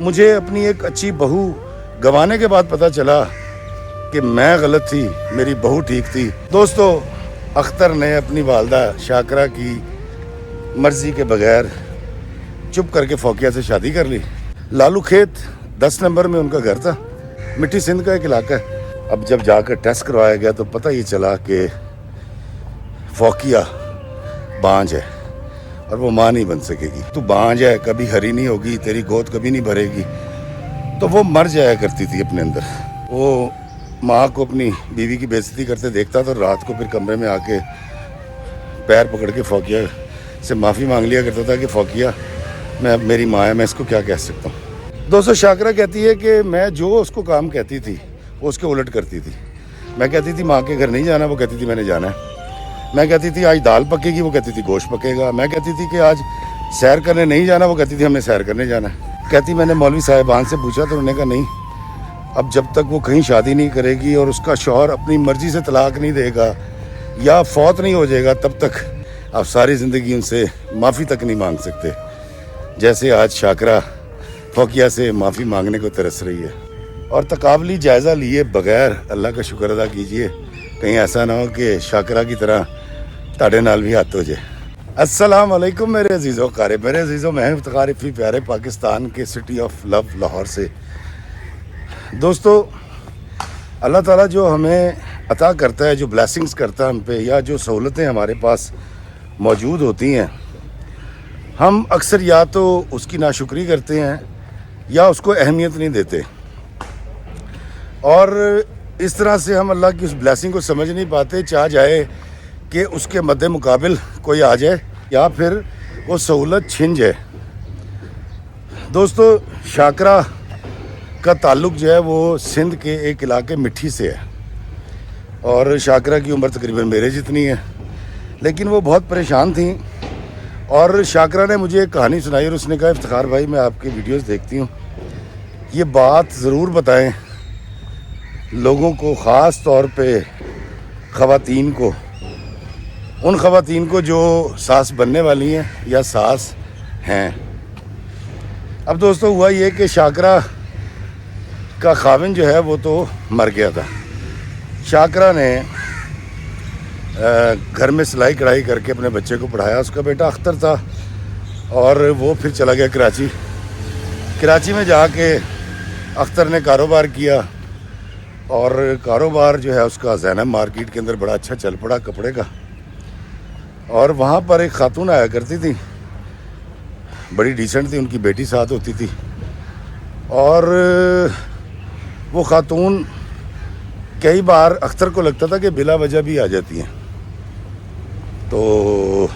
مجھے اپنی ایک اچھی بہو گنوانے کے بعد پتہ چلا کہ میں غلط تھی، میری بہو ٹھیک تھی۔ دوستو، اختر نے اپنی والدہ شاکرہ کی مرضی کے بغیر چپ کر کے فوقیہ سے شادی کر لی۔ لالو کھیت 10 نمبر میں ان کا گھر تھا، مٹی سندھ کا ایک علاقہ ہے۔ اب جب جا کر ٹیسٹ کروایا گیا تو پتہ یہ چلا کہ فوقیہ بانج ہے اور وہ ماں نہیں بن سکے گی۔ تو بانج ہے، کبھی ہری نہیں ہوگی، تیری گود کبھی نہیں بھرے گی۔ تو وہ مر جایا کرتی تھی اپنے اندر۔ وہ ماں کو اپنی بیوی کی بے عزتی کرتے دیکھتا تو رات کو پھر کمرے میں آ کے پیر پکڑ کے فوقیہ سے معافی مانگ لیا کرتا تھا کہ فوقیہ میری ماں ہے، میں اس کو کیا کہہ سکتا ہوں۔ دوستو، شاکرہ کہتی ہے کہ میں جو اس کو کام کہتی تھی وہ اس کے الٹ کرتی تھی۔ میں کہتی تھی ماں کے گھر نہیں جانا، وہ کہتی تھی میں نے جانا ہے۔ میں کہتی تھی آج دال پکے گی، وہ کہتی تھی گوشت پکے گا۔ میں کہتی تھی کہ آج سیر کرنے نہیں جانا، وہ کہتی تھی ہم نے سیر کرنے جانا ہے۔ کہتی میں نے مولوی صاحبان سے پوچھا تو انہوں نے کہا نہیں، اب جب تک وہ کہیں شادی نہیں کرے گی اور اس کا شوہر اپنی مرضی سے طلاق نہیں دے گا یا فوت نہیں ہو جائے گا، تب تک آپ ساری زندگی ان سے معافی تک نہیں مانگ سکتے۔ جیسے آج شاکرہ فوقیہ سے معافی مانگنے کو ترس رہی ہے۔ اور تقابلی جائزہ لیے بغیر اللہ کا شکر ادا کیجئے، کہیں ایسا نہ ہو کہ شاکرہ کی طرح تاڑے نال بھی ہاتھ ہو جائے۔ السلام علیکم میرے عزیزوں قارب، میرے عزیزوں، میں افتخار افی پیارے پاکستان کے سٹی آف لو لاہور سے۔ دوستو، اللہ تعالیٰ جو ہمیں عطا کرتا ہے، جو بلیسنگز کرتا ہے ہم پہ، یا جو سہولتیں ہمارے پاس موجود ہوتی ہیں، ہم اکثر یا تو اس کی ناشکری کرتے ہیں یا اس کو اہمیت نہیں دیتے، اور اس طرح سے ہم اللہ کی اس بلیسنگ کو سمجھ نہیں پاتے، چاہ جائے کہ اس کے مد مقابل کوئی آ جائے یا پھر وہ سہولت چھن جائے۔ دوستو، شاکرہ کا تعلق جو ہے وہ سندھ کے ایک علاقے مٹھی سے ہے، اور شاکرہ کی عمر تقریباً میرے جتنی ہے، لیکن وہ بہت پریشان تھیں۔ اور شاکرہ نے مجھے ایک کہانی سنائی اور اس نے کہا افتخار بھائی، میں آپ کی ویڈیوز دیکھتی ہوں، یہ بات ضرور بتائیں لوگوں کو، خاص طور پہ خواتین کو، ان خواتین کو جو ساس بننے والی ہیں یا ساس ہیں۔ اب دوستو، ہوا یہ کہ شاکرہ کا خاوند جو ہے وہ تو مر گیا تھا۔ شاکرہ نے گھر میں سلائی کڑھائی کر کے اپنے بچے کو پڑھایا۔ اس کا بیٹا اختر تھا اور وہ پھر چلا گیا کراچی میں جا کے اختر نے کاروبار کیا، اور کاروبار جو ہے اس کا زینب مارکیٹ کے اندر بڑا اچھا چل پڑا کپڑے کا۔ اور وہاں پر ایک خاتون آیا کرتی تھی، بڑی ڈیسنٹ تھی، ان کی بیٹی ساتھ ہوتی تھی، اور وہ خاتون کئی بار اختر کو لگتا تھا کہ بلا وجہ بھی آ جاتی ہیں۔ تو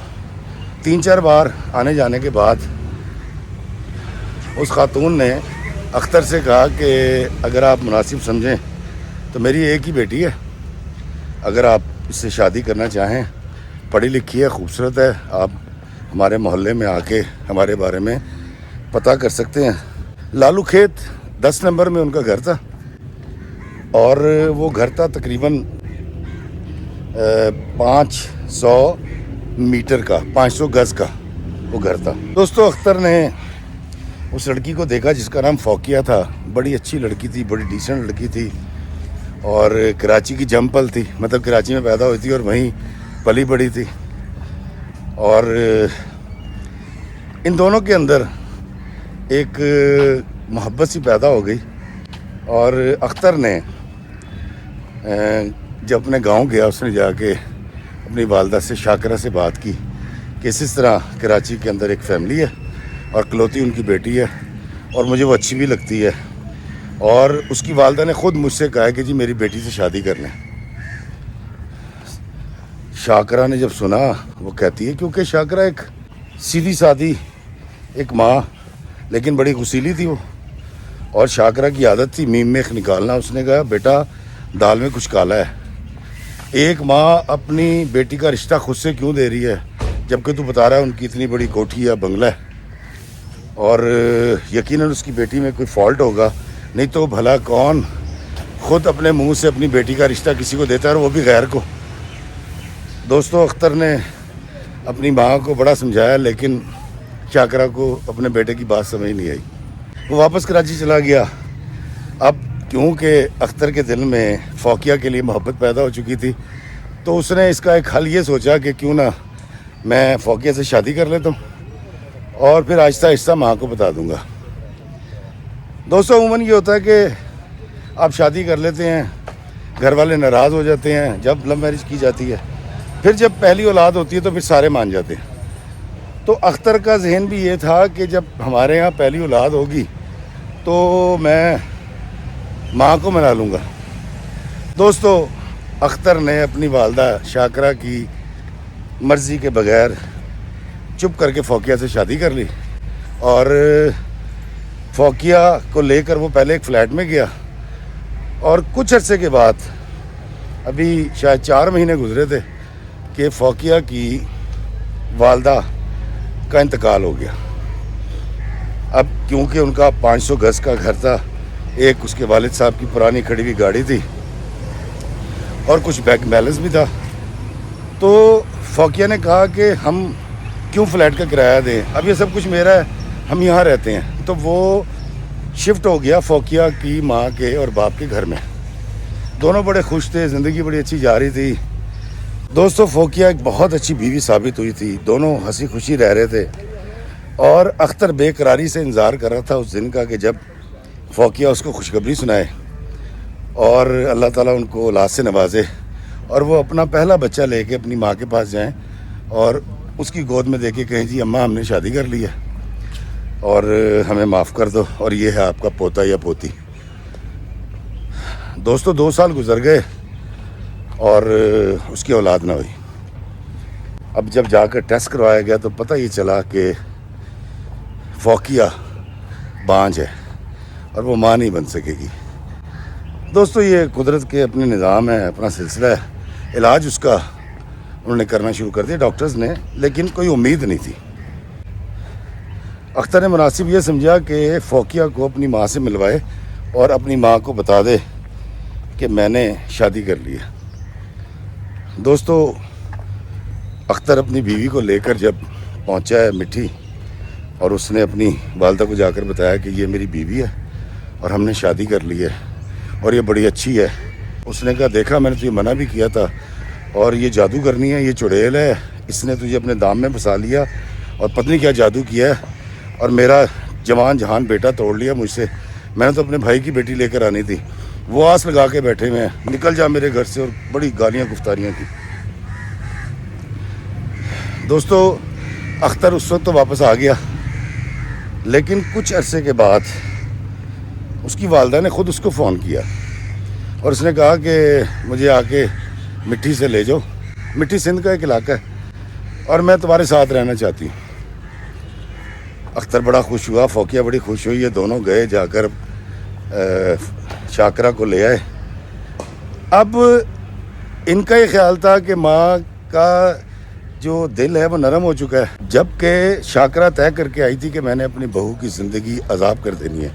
3-4 بار آنے جانے کے بعد اس خاتون نے اختر سے کہا کہ اگر آپ مناسب سمجھیں تو میری ایک ہی بیٹی ہے، اگر آپ اس سے شادی کرنا چاہیں، پڑھی لکھی ہے، خوبصورت ہے، آپ ہمارے محلے میں آ کے ہمارے بارے میں پتہ کر سکتے ہیں۔ لالو کھیت 10 نمبر میں ان کا گھر تھا، اور وہ گھر تھا تقریباً 500 میٹر کا، 500 گز کا وہ گھر تھا۔ دوستو، اختر نے اس لڑکی کو دیکھا جس کا نام فوقیہ تھا۔ بڑی اچھی لڑکی تھی، بڑی ڈیسنٹ لڑکی تھی، اور کراچی کی جمپل تھی، مطلب کراچی میں پیدا ہوئی تھی اور وہیں پلی بڑی تھی۔ اور ان دونوں کے اندر ایک محبت سی پیدا ہو گئی، اور اختر نے جب اپنے گاؤں گیا، اس نے جا کے اپنی والدہ سے، شاکرہ سے بات کی کہ اس طرح کراچی کے اندر ایک فیملی ہے اور کلوتی ان کی بیٹی ہے، اور مجھے وہ اچھی بھی لگتی ہے، اور اس کی والدہ نے خود مجھ سے کہا کہ جی میری بیٹی سے شادی کر لیں۔ شاکرہ نے جب سنا، وہ کہتی ہے، کیونکہ شاکرہ ایک سیدھی سادی ایک ماں، لیکن بڑی غسیلی تھی وہ، اور شاکرہ کی عادت تھی میم میخ نکالنا۔ اس نے کہا بیٹا، دال میں کچھ کالا ہے، ایک ماں اپنی بیٹی کا رشتہ خود سے کیوں دے رہی ہے جبکہ تو بتا رہا ہے ان کی اتنی بڑی کوٹھی یا بنگلہ ہے، اور یقیناً اس کی بیٹی میں کوئی فالٹ ہوگا، نہیں تو بھلا کون خود اپنے منہ سے اپنی بیٹی کا رشتہ کسی کو دیتا ہے، اور وہ بھی غیر کو۔ دوستو، اختر نے اپنی ماں کو بڑا سمجھایا، لیکن شاکرہ کو اپنے بیٹے کی بات سمجھ نہیں آئی۔ وہ واپس کراچی چلا گیا. اب کیونکہ اختر کے دل میں فوقیہ کے لیے محبت پیدا ہو چکی تھی تو اس نے اس کا ایک حل یہ سوچا کہ کیوں نہ میں فوقیہ سے شادی کر لیتا ہوں اور پھر آہستہ آہستہ ماں کو بتا دوں گا. دوستوں عموماً یہ ہوتا ہے کہ آپ شادی کر لیتے ہیں, گھر والے ناراض ہو جاتے ہیں جب لو میرج کی جاتی ہے, پھر جب پہلی اولاد ہوتی ہے تو پھر سارے مان جاتے ہیں. تو اختر کا ذہن بھی یہ تھا کہ جب ہمارے یہاں پہلی اولاد ہوگی تو میں ماں کو منا لوں گا. دوستو اختر نے اپنی والدہ شاکرہ کی مرضی کے بغیر چپ کر کے فوقیہ سے شادی کر لی اور فوقیہ کو لے کر وہ پہلے ایک فلیٹ میں گیا اور کچھ عرصے کے بعد, ابھی شاید 4 مہینے گزرے تھے کہ فوقیہ کی والدہ کا انتقال ہو گیا. اب کیونکہ ان کا 500 گز کا گھر تھا, ایک اس کے والد صاحب کی پرانی کھڑی ہوئی گاڑی تھی اور کچھ بینک بیلنس بھی تھا, تو فوقیہ نے کہا کہ ہم کیوں فلیٹ کا کرایہ دیں, اب یہ سب کچھ میرا ہے, ہم یہاں رہتے ہیں. تو وہ شفٹ ہو گیا فوقیہ کی ماں کے اور باپ کے گھر میں. دونوں بڑے خوش تھے, زندگی بڑی اچھی جا رہی تھی. دوستو فوقیہ ایک بہت اچھی بیوی ثابت ہوئی تھی, دونوں ہنسی خوشی رہ رہے تھے اور اختر بے قراری سے انتظار کر رہا تھا اس دن کا کہ جب فوقیہ اس کو خوشخبری سنائے اور اللہ تعالیٰ ان کو اولاد سے نوازے اور وہ اپنا پہلا بچہ لے کے اپنی ماں کے پاس جائیں اور اس کی گود میں دے کے کہیں جی اماں ہم نے شادی کر لی ہے اور ہمیں معاف کر دو اور یہ ہے آپ کا پوتا یا پوتی. دوستو 2 سال گزر گئے اور اس کی اولاد نہ ہوئی. اب جب جا کر ٹیسٹ کروایا گیا تو پتہ یہ چلا کہ فوقیہ بانجھ ہے اور وہ ماں نہیں بن سکے گی. دوستو یہ قدرت کے اپنے نظام ہے, اپنا سلسلہ ہے. علاج اس کا انہوں نے کرنا شروع کر دیا ڈاکٹرز نے, لیکن کوئی امید نہیں تھی. اختر نے مناسب یہ سمجھا کہ فوقیہ کو اپنی ماں سے ملوائے اور اپنی ماں کو بتا دے کہ میں نے شادی کر لی ہے. دوستو اختر اپنی بیوی کو لے کر جب پہنچا ہے مٹھی اور اس نے اپنی والدہ کو جا کر بتایا کہ یہ میری بیوی ہے اور ہم نے شادی کر لی ہے اور یہ بڑی اچھی ہے. اس نے کہا دیکھا میں نے تجھے منع بھی کیا تھا اور یہ جادو کرنی ہے, یہ چڑیل ہے, اس نے تجھے اپنے دام میں پھنسا لیا اور پتہ کیا جادو کیا ہے اور میرا جوان جہان بیٹا توڑ لیا مجھ سے. میں نے تو اپنے بھائی کی بیٹی لے کر آنی تھی, وہ آس لگا کے بیٹھے ہوئے ہیں, نکل جا میرے گھر سے, اور بڑی گالیاں گفتاریاں کی. دوستو اختر اس وقت تو واپس آ گیا, لیکن کچھ عرصے کے بعد اس کی والدہ نے خود اس کو فون کیا اور اس نے کہا کہ مجھے آ کے مٹھی سے لے جاؤ, مٹھی سندھ کا ایک علاقہ ہے اور میں تمہارے ساتھ رہنا چاہتی ہوں. اختر بڑا خوش ہوا, فوقیہ بڑی خوش ہوئی, یہ دونوں گئے, جا کر شاکرہ کو لے آئے. اب ان کا یہ خیال تھا کہ ماں کا جو دل ہے وہ نرم ہو چکا ہے, جبکہ شاکرہ طے کر کے آئی تھی کہ میں نے اپنی بہو کی زندگی عذاب کر دینی ہے,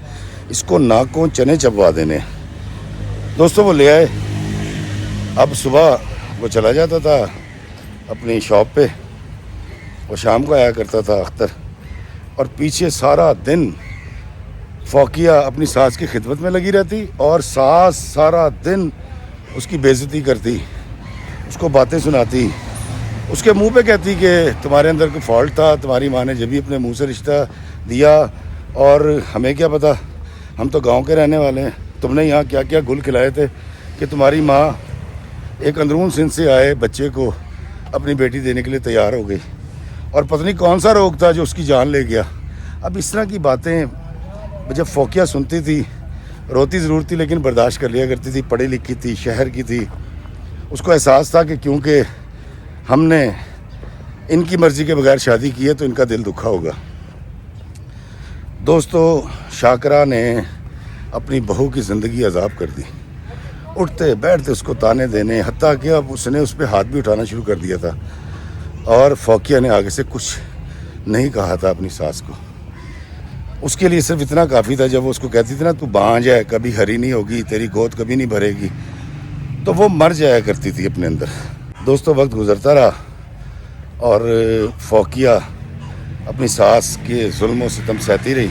اس کو ناکوں چنے چبوا دینے. دوستوں وہ لے آئے. اب صبح وہ چلا جاتا تھا اپنی شاپ پہ, وہ شام کو آیا کرتا تھا اختر, اور پیچھے سارا دن فوقیہ اپنی ساس کی خدمت میں لگی رہتی اور ساس سارا دن اس کی بے عزتی کرتی, اس کو باتیں سناتی, اس کے منہ پہ کہتی کہ تمہارے اندر کوئی فالٹ تھا, تمہاری ماں نے جبھی اپنے منہ سے رشتہ دیا اور ہمیں کیا پتہ, ہم تو گاؤں کے رہنے والے ہیں, تم نے یہاں کیا کیا گل کھلائے تھے کہ تمہاری ماں ایک اندرون سندھ سے آئے بچے کو اپنی بیٹی دینے کے لیے تیار ہو گئی, اور پتہ نہیں کون سا روگ تھا جو اس کی جان لے گیا. اب اس طرح کی باتیں جب فوقیہ سنتی تھی, روتی ضرور تھی لیکن برداشت کر لیا کرتی تھی, پڑھی لکھی تھی, شہر کی تھی, اس کو احساس تھا کہ کیونکہ ہم نے ان کی مرضی کے بغیر شادی کی ہے تو ان کا دل دکھا ہوگا. دوستو شاکرہ نے اپنی بہو کی زندگی عذاب کر دی, اٹھتے بیٹھتے اس کو تانے دینے, حتیٰ کہ اب اس نے اس پہ ہاتھ بھی اٹھانا شروع کر دیا تھا. اور فوقیہ نے آگے سے کچھ نہیں کہا تھا اپنی ساس کو. اس کے لیے صرف اتنا کافی تھا, جب وہ اس کو کہتی تھی نا تو بانجھ ہے, کبھی ہری نہیں ہوگی, تیری گود کبھی نہیں بھرے گی, تو وہ مر جایا کرتی تھی اپنے اندر. دوستو وقت گزرتا رہا اور فوقیہ اپنی ساس کے ظلم و ستم سہتی رہی.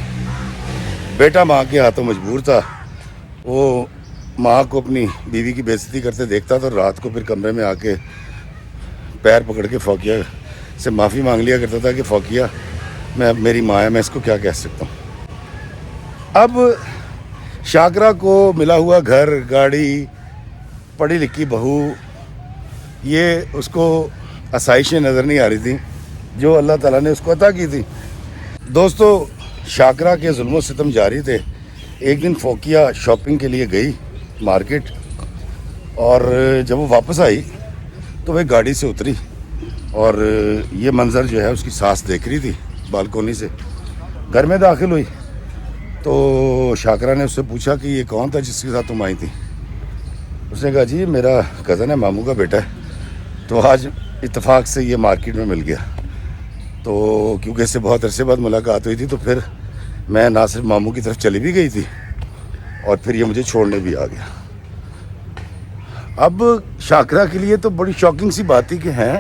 بیٹا ماں کے ہاتھوں مجبور تھا. وہ ماں کو اپنی بیوی کی بے عزتی کرتے دیکھتا تھا اور رات کو پھر کمرے میں آ کے پیر پکڑ کے فوقیہ سے معافی مانگ لیا کرتا تھا کہ فوقیہ میری ماں ہے, میں اس کو کیا کہہ سکتا ہوں. اب شاکرہ کو ملا ہوا گھر, گاڑی, پڑھی لکھی بہو, یہ اس کو آسائشیں نظر نہیں آ رہی تھیں جو اللہ تعالیٰ نے اس کو عطا کی تھی. دوستو, شاکرہ کے ظلم و ستم جاری تھے. ایک دن فوقیہ شاپنگ کے لیے گئی مارکیٹ, اور جب وہ واپس آئی تو وہ گاڑی سے اتری اور یہ منظر جو ہے اس کی ساس دیکھ رہی تھی بالکونی سے. گھر میں داخل ہوئی تو شاکرہ نے اس سے پوچھا کہ یہ کون تھا جس کے ساتھ تم آئی تھی. اس نے کہا جی میرا کزن ہے, ماموں کا بیٹا ہے, تو آج اتفاق سے یہ مارکیٹ میں مل گیا. تو کیونکہ اس سے بہت عرصے بعد ملاقات ہوئی تھی تو پھر میں نہ صرف ماموں کی طرف چلی بھی گئی تھی اور پھر یہ مجھے چھوڑنے بھی آ گیا. اب شاکرہ کے لیے تو بڑی شاکنگ سی بات تھی کہ ہیں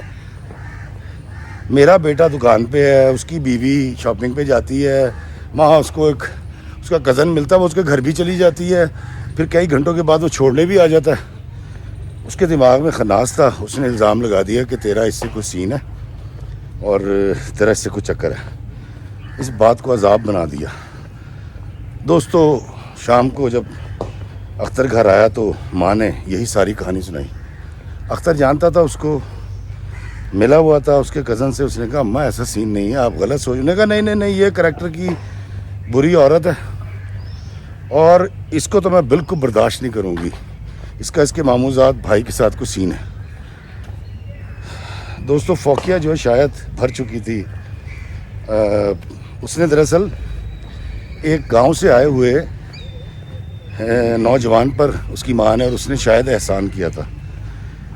میرا بیٹا دکان پہ ہے, اس کی بیوی شاپنگ پہ جاتی ہے, وہاں اس کو ایک اس کا کزن ملتا ہے, وہ اس کے گھر بھی چلی جاتی ہے, پھر کئی گھنٹوں کے بعد وہ چھوڑنے بھی آ جاتا ہے. اس کے دماغ میں خناس تھا. اس نے الزام لگا دیا کہ تیرا اس سے کوئی سین ہے اور تیرا اس سے کوئی چکر ہے. اس بات کو عذاب بنا دیا. دوستو, شام کو جب اختر گھر آیا تو ماں نے یہی ساری کہانی سنائی. اختر جانتا تھا اس کو, ملا ہوا تھا اس کے کزن سے. اس نے کہا اماں ایسا سین نہیں ہے, آپ غلط سوچ. نے کہا نہیں, یہ کریکٹر کی بری عورت ہے اور اس کو تو میں بالکل برداشت نہیں کروں گی. اس کے ماموزاد بھائی کے ساتھ کوئی سین ہے. دوستو, فوقیہ جو شاید بھر چکی تھی. اس نے دراصل ایک گاؤں سے آئے ہوئے نوجوان پر اس کی ماں نے اور اس نے شاید احسان کیا تھا.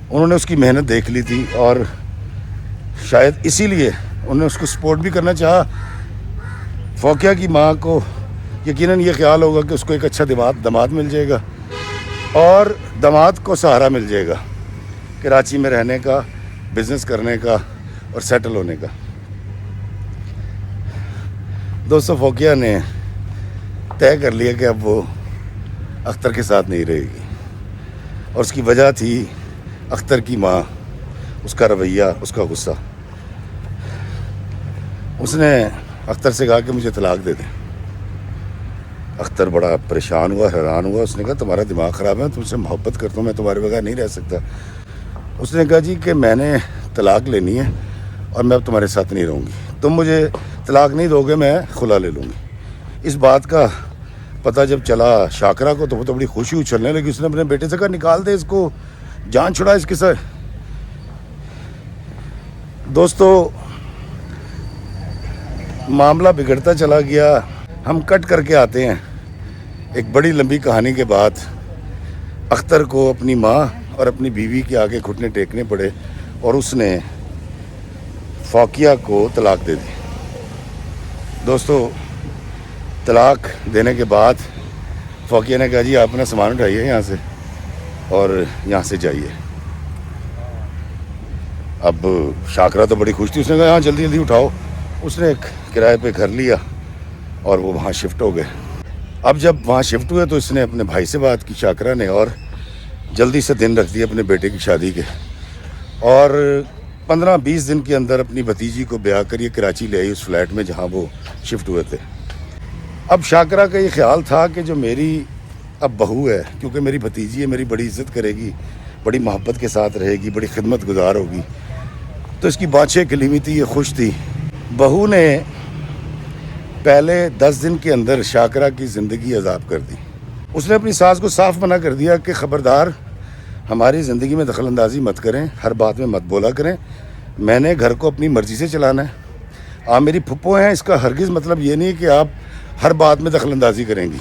انہوں نے اس کی محنت دیکھ لی تھی اور شاید اسی لیے انہوں نے اس کو سپورٹ بھی کرنا چاہا. فوقیہ کی ماں کو یقیناً یہ خیال ہوگا کہ اس کو ایک اچھا داماد مل جائے گا اور داماد کو سہارا مل جائے گا کراچی میں رہنے کا, بزنس کرنے کا اور سیٹل ہونے کا. دوستو, فوقیہ نے طے کر لیا کہ اب وہ اختر کے ساتھ نہیں رہے گی اور اس کی وجہ تھی اختر کی ماں, اس کا رویہ, اس کا غصہ. اس نے اختر سے کہا کہ مجھے طلاق دے دیں. اختر بڑا پریشان ہوا, حیران ہوا. اس نے کہا تمہارا دماغ خراب ہے, تم سے محبت کرتا ہوں, میں تمہارے بغیر نہیں رہ سکتا. اس نے کہا جی کہ میں نے طلاق لینی ہے اور میں اب تمہارے ساتھ نہیں رہوں گی. تم مجھے طلاق نہیں دو گے, میں خلا لے لوں گی. اس بات کا پتہ جب چلا شاکرہ کو تو وہ تو بڑی خوشی اچھلنے لگی. اس نے اپنے بیٹے سے کہا نکال دے اس کو, جان چھڑا اس کے سے. دوستو, معاملہ بگڑتا چلا گیا. ہم کٹ کر کے آتے ہیں ایک بڑی لمبی کہانی کے بعد. اختر کو اپنی ماں اور اپنی بیوی کے آگے گھٹنے ٹیکنے پڑے اور اس نے فوقیہ کو طلاق دے دی. دوستو, طلاق دینے کے بعد فوقیہ نے کہا جی آپ اپنا سامان اٹھائیے یہاں سے اور یہاں سے جائیے. اب شاکرہ تو بڑی خوش تھی. اس نے کہا ہاں جلدی جلدی اٹھاؤ. اس نے ایک کرائے پہ گھر لیا اور وہ وہاں شفٹ ہو گئے. اب جب وہاں شفٹ ہوئے تو اس نے اپنے بھائی سے بات کی شاکرہ نے اور جلدی سے دن رکھ دیے اپنے بیٹے کی شادی کے, اور 15-20 دن کے اندر اپنی بھتیجی کو بیاہ کر یہ کراچی لے آئی اس فلیٹ میں جہاں وہ شفٹ ہوئے تھے. اب شاکرہ کا یہ خیال تھا کہ جو میری اب بہو ہے, کیونکہ میری بھتیجی ہے, میری بڑی عزت کرے گی, بڑی محبت کے ساتھ رہے گی, بڑی خدمت گزار ہوگی, تو اس کی بانچیں کلیمی تھی, یہ خوش تھی. بہو نے پہلے 10 دن کے اندر شاکرہ کی زندگی عذاب کر دی. اس نے اپنی ساس کو صاف منع کر دیا کہ خبردار ہماری زندگی میں دخل اندازی مت کریں, ہر بات میں مت بولا کریں, میں نے گھر کو اپنی مرضی سے چلانا ہے. آپ میری پھپھو ہیں, اس کا ہرگز مطلب یہ نہیں کہ آپ ہر بات میں دخل اندازی کریں گی.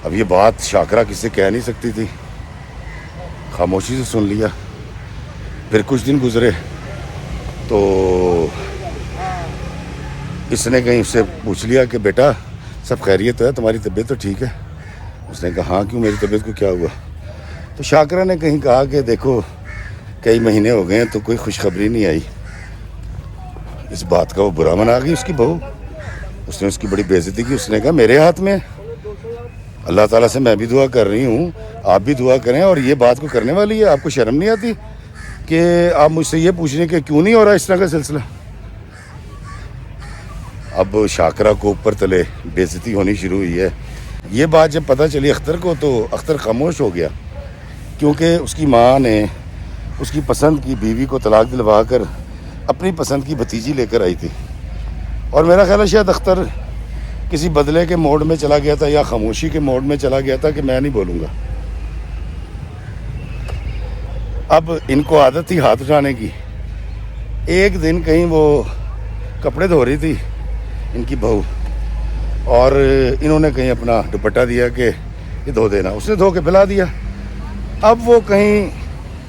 اب یہ بات شاکرہ کسی سے کہہ نہیں سکتی تھی, خاموشی سے سن لیا. پھر کچھ دن گزرے تو اس نے کہیں اس سے پوچھ لیا کہ بیٹا سب خیریت ہے, تمہاری طبیعت تو ٹھیک ہے؟ اس نے کہا ہاں, کیوں میری طبیعت کو کیا ہوا؟ تو شاکرہ نے کہیں کہا کہ دیکھو کئی مہینے ہو گئے ہیں تو کوئی خوشخبری نہیں آئی. اس بات کا وہ برا منا گئی اس کی بہو. اس نے اس کی بڑی بےعزتی کی. اس نے کہا میرے ہاتھ میں, اللہ تعالیٰ سے میں بھی دعا کر رہی ہوں, آپ بھی دعا کریں, اور یہ بات کو کرنے والی ہے. آپ کو شرم نہیں آتی کہ آپ مجھ سے یہ پوچھ رہے ہیں کہ کیوں نہیں ہو رہا اس طرح کا سلسلہ؟ اب شاکرہ کو اوپر تلے بےعزتی ہونی شروع ہوئی ہے. یہ بات جب پتہ چلی اختر کو تو اختر خاموش ہو گیا, کیونکہ اس کی ماں نے اس کی پسند کی بیوی کو طلاق دلوا کر اپنی پسند کی بھتیجی لے کر آئی تھی. اور میرا خیال ہے شاید اختر کسی بدلے کے موڈ میں چلا گیا تھا یا خاموشی کے موڈ میں چلا گیا تھا کہ میں نہیں بولوں گا. اب ان کو عادت تھی ہاتھ اٹھانے کی. ایک دن کہیں وہ کپڑے دھو رہی تھی ان کی بہو, اور انہوں نے کہیں اپنا دوپٹہ دیا کہ یہ دھو دینا. اس نے دھو کے پھیلا دیا. اب وہ کہیں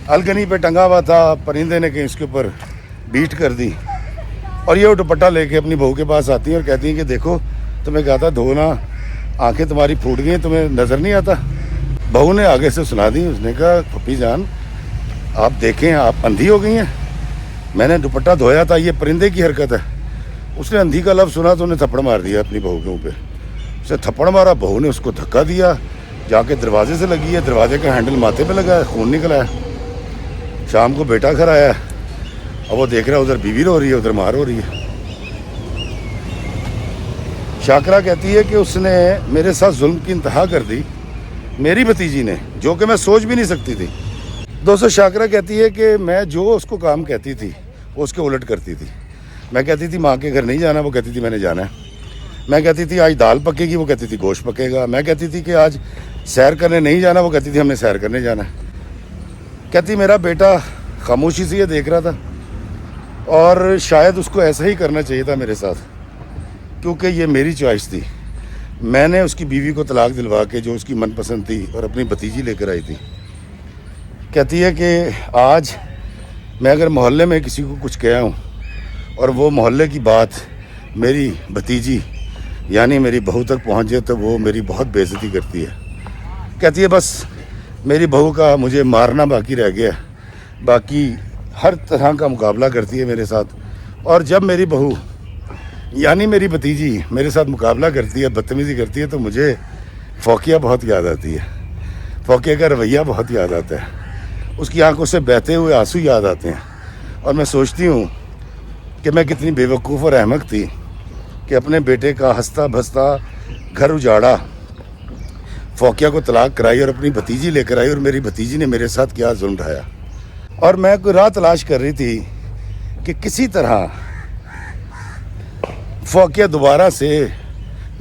الگنی پہ ٹنگا ہوا تھا, پرندے نے کہیں اس کے اوپر بیٹ کر دی, اور یہ وہ دوپٹہ لے کے اپنی بہو کے پاس آتی ہیں اور کہتی ہیں کہ دیکھو تمہیں کہا تھا دھونا, آنکھیں تمہاری پھوٹ گئی ہیں, تمہیں نظر نہیں آتا. بہو نے آگے سے سنا دی. اس نے کہا پھپھی جان آپ دیکھیں آپ اندھی ہو گئی ہیں, میں نے دوپٹہ دھویا تھا, یہ پرندے کی حرکت ہے. اس نے اندھی کا لفظ سنا تو انہیں تھپڑ مار دیا اپنی بہو کے منہ پہ. اس نے تھپڑ مارا, بہو نے اس کو دھکا دیا, جا کے دروازے سے لگی ہے, دروازے کا ہینڈل ماتھے پہ لگا ہے, خون نکلا ہے. شام کو بیٹا گھر آیا, اب وہ دیکھ رہا ہے ادھر بیوی رو رہی ہے ادھر ماں رو رہی ہے. شاکرہ کہتی ہے کہ اس نے میرے ساتھ ظلم کی انتہا کر دی, میری بھتیجی نے, جو کہ میں سوچ بھی نہیں سکتی تھی. دوستو شاکرہ کہتی ہے کہ میں جو اس کو کام کہتی تھی وہ اس کے الٹ کرتی تھی. میں کہتی تھی ماں کے گھر نہیں جانا, وہ کہتی تھی میں نے جانا ہے. میں کہتی تھی آج دال پکے گی, وہ کہتی تھی گوشت پکے گا. میں کہتی تھی کہ آج سیر کرنے نہیں جانا, وہ کہتی تھی ہم نے سیر کرنے جانا ہے. کہتی میرا بیٹا خاموشی سے یہ دیکھ رہا تھا, اور شاید اس کو ایسا ہی کرنا چاہیے تھا میرے ساتھ, کیونکہ یہ میری چوائس تھی. میں نے اس کی بیوی کو طلاق دلوا کے جو اس کی من پسند تھی اور اپنی بھتیجی لے کر آئی تھی. کہتی ہے کہ آج میں اگر محلے میں کسی کو کچھ کہا ہوں اور وہ محلے کی بات میری بھتیجی یعنی میری بہو تک پہنچ جائے تو وہ میری بہت بے عزتی کرتی ہے. کہتی ہے بس میری بہو کا مجھے مارنا باقی رہ گیا, باقی ہر طرح کا مقابلہ کرتی ہے میرے ساتھ. اور جب میری بہو یعنی میری بھتیجی میرے ساتھ مقابلہ کرتی ہے, بدتمیزی کرتی ہے, تو مجھے فوقیہ بہت یاد آتی ہے. فوقیہ کا رویہ بہت یاد آتا ہے, اس کی آنکھوں سے بہتے ہوئے آنسو یاد آتے ہیں. اور میں سوچتی ہوں کہ میں کتنی بے وقوف اور احمق تھی کہ اپنے بیٹے کا ہنستا بھستا گھر اجاڑا, فوقیہ کو طلاق کرائی اور اپنی بھتیجی لے کر آئی, اور میری بھتیجی نے میرے ساتھ کیا ظلم ڈھایا. اور میں کوئی راہ تلاش کر رہی تھی کہ کسی طرح فوقیہ دوبارہ سے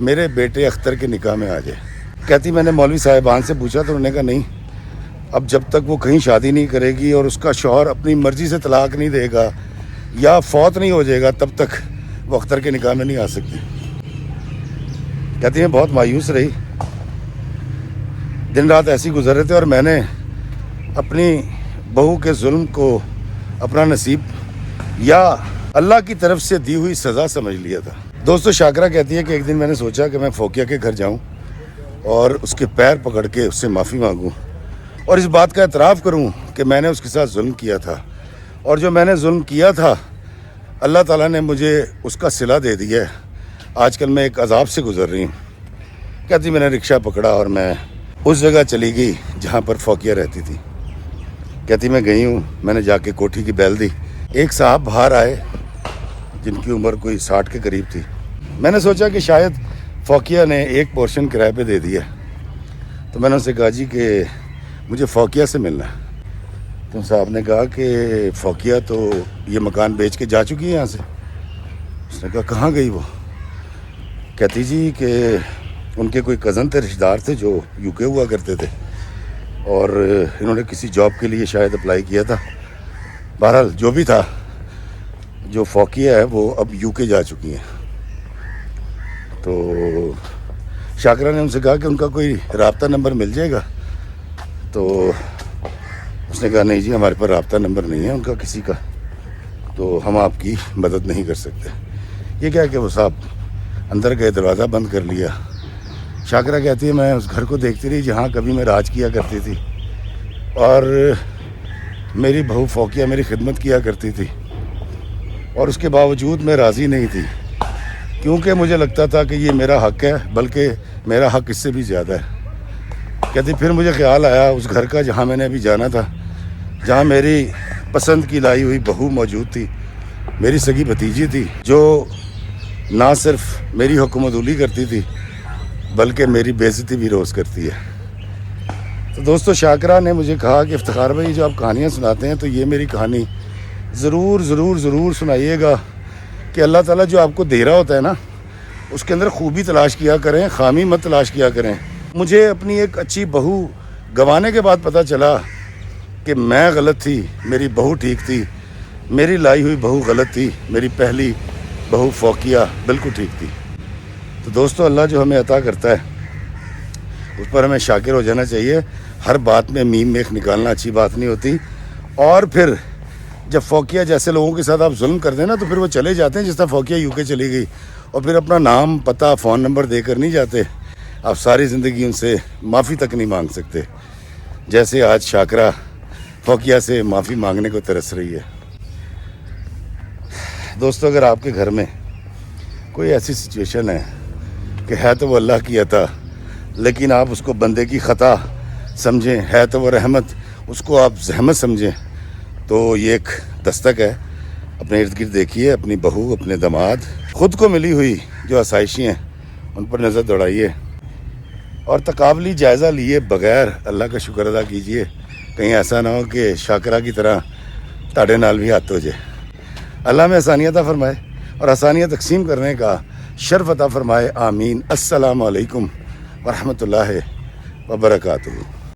میرے بیٹے اختر کے نکاح میں آ جائے. کہتی میں نے مولوی صاحبان سے پوچھا تو انہوں نے کہا نہیں, اب جب تک وہ کہیں شادی نہیں کرے گی اور اس کا شوہر اپنی مرضی سے طلاق نہیں دے گا یا فوت نہیں ہو جائے گا, تب تک وہ اختر کے نکاح میں نہیں آ سکتی. کہتی ہیں بہت مایوس رہی, دن رات ایسی گزر رہے تھے, اور میں نے اپنی بہو کے ظلم کو اپنا نصیب یا اللہ کی طرف سے دی ہوئی سزا سمجھ لیا تھا. دوستو شاکرہ کہتی ہے کہ ایک دن میں نے سوچا کہ میں فوقیہ کے گھر جاؤں اور اس کے پیر پکڑ کے اس سے معافی مانگوں اور اس بات کا اعتراف کروں کہ میں نے اس کے ساتھ ظلم کیا تھا, اور جو میں نے ظلم کیا تھا اللہ تعالیٰ نے مجھے اس کا صلہ دے دیا ہے. آج کل میں ایک عذاب سے گزر رہی ہوں. کہتی میں نے رکشہ پکڑا اور میں اس جگہ چلی گئی جہاں پر فوقیہ رہتی تھی. کہتی میں گئی ہوں, میں نے جا کے کوٹھی کی بیل دی. ایک صاحب باہر آئے جن کی عمر کوئی 60 کے قریب تھی. میں نے سوچا کہ شاید فوقیہ نے ایک پورشن کرائے پہ دے دیا, تو میں نے ان سے کہا جی کہ مجھے فوقیہ سے ملنا ہے. تو صاحب نے کہا کہ فوقیہ تو یہ مکان بیچ کے جا چکی ہے یہاں سے. اس نے کہا کہاں گئی وہ؟ کہتی جی کہ ان کے کوئی کزن تھے, رشتہ دار تھے جو یو کے ہوا کرتے تھے, اور انہوں نے کسی جاب کے لیے شاید اپلائی کیا تھا. بہرحال جو بھی تھا, جو فوقیہ ہے وہ اب یو کے جا چکی ہیں. تو شاکرہ نے ان سے کہا کہ ان کا کوئی رابطہ نمبر مل جائے گا. تو اس نے کہا نہیں جی ہمارے پاس رابطہ نمبر نہیں ہے ان کا کسی کا, تو ہم آپ کی مدد نہیں کر سکتے. یہ کیا کہ وہ صاحب اندر گئے, دروازہ بند کر لیا. شاکرہ کہتی ہے میں اس گھر کو دیکھتی رہی جہاں کبھی میں راج کیا کرتی تھی, اور میری بہو فوقیہ میری خدمت کیا کرتی تھی, اور اس کے باوجود میں راضی نہیں تھی کیونکہ مجھے لگتا تھا کہ یہ میرا حق ہے، بلکہ میرا حق اس سے بھی زیادہ ہے۔ کہتی پھر مجھے خیال آیا اس گھر کا جہاں میں نے ابھی جانا تھا، جہاں میری پسند کی لائی ہوئی بہو موجود تھی، میری سگی بھتیجی تھی، جو نہ صرف میری حکم عدولی کرتی تھی بلکہ میری بے عزتی بھی روز کرتی ہے۔ تو دوستو شاکرہ نے مجھے کہا کہ افتخار بھائی جو آپ کہانیاں سناتے ہیں تو یہ میری کہانی ضرور ضرور ضرور سنائیے گا کہ اللہ تعالیٰ جو آپ کو دے رہا ہوتا ہے نا، اس کے اندر خوبی تلاش کیا کریں، خامی مت تلاش کیا کریں۔ مجھے اپنی ایک اچھی بہو گنوانے کے بعد پتہ چلا کہ میں غلط تھی، میری بہو ٹھیک تھی، میری لائی ہوئی بہو غلط تھی، میری پہلی بہو فوقیہ بالکل ٹھیک تھی۔ تو دوستو اللہ جو ہمیں عطا کرتا ہے اس پر ہمیں شاکر ہو جانا چاہیے۔ ہر بات میں میم میخ نکالنا اچھی بات نہیں ہوتی، اور پھر جب فوقیہ جیسے لوگوں کے ساتھ آپ ظلم کرتے ہیں نا تو پھر وہ چلے جاتے ہیں، جس طرح فوقیہ یو کے چلی گئی، اور پھر اپنا نام پتہ فون نمبر دے کر نہیں جاتے، آپ ساری زندگی ان سے معافی تک نہیں مانگ سکتے، جیسے آج شاکرہ فوقیہ سے معافی مانگنے کو ترس رہی ہے۔ دوستو اگر آپ کے گھر میں کوئی ایسی سچویشن ہے کہ ہے تو وہ اللہ کی عطا لیکن آپ اس کو بندے کی خطا سمجھیں، ہے تو وہ رحمت اس کو آپ زحمت سمجھیں، تو یہ ایک دستک ہے۔ اپنے ارد گرد دیکھیے، اپنی بہو، اپنے داماد، خود کو ملی ہوئی جو آسائشیں ہیں ان پر نظر دوڑائیے اور تقابلی جائزہ لیے بغیر اللہ کا شکر ادا کیجیے، کہیں ایسا نہ ہو کہ شاکرہ کی طرح تاڑے نال بھی ہاتھ ہو جائے۔ اللہ میں آسانیاں عطا فرمائے اور آسانیاں تقسیم کرنے کا شرف عطا فرمائے، آمین۔ السلام علیکم ورحمۃ اللہ وبرکاتہ۔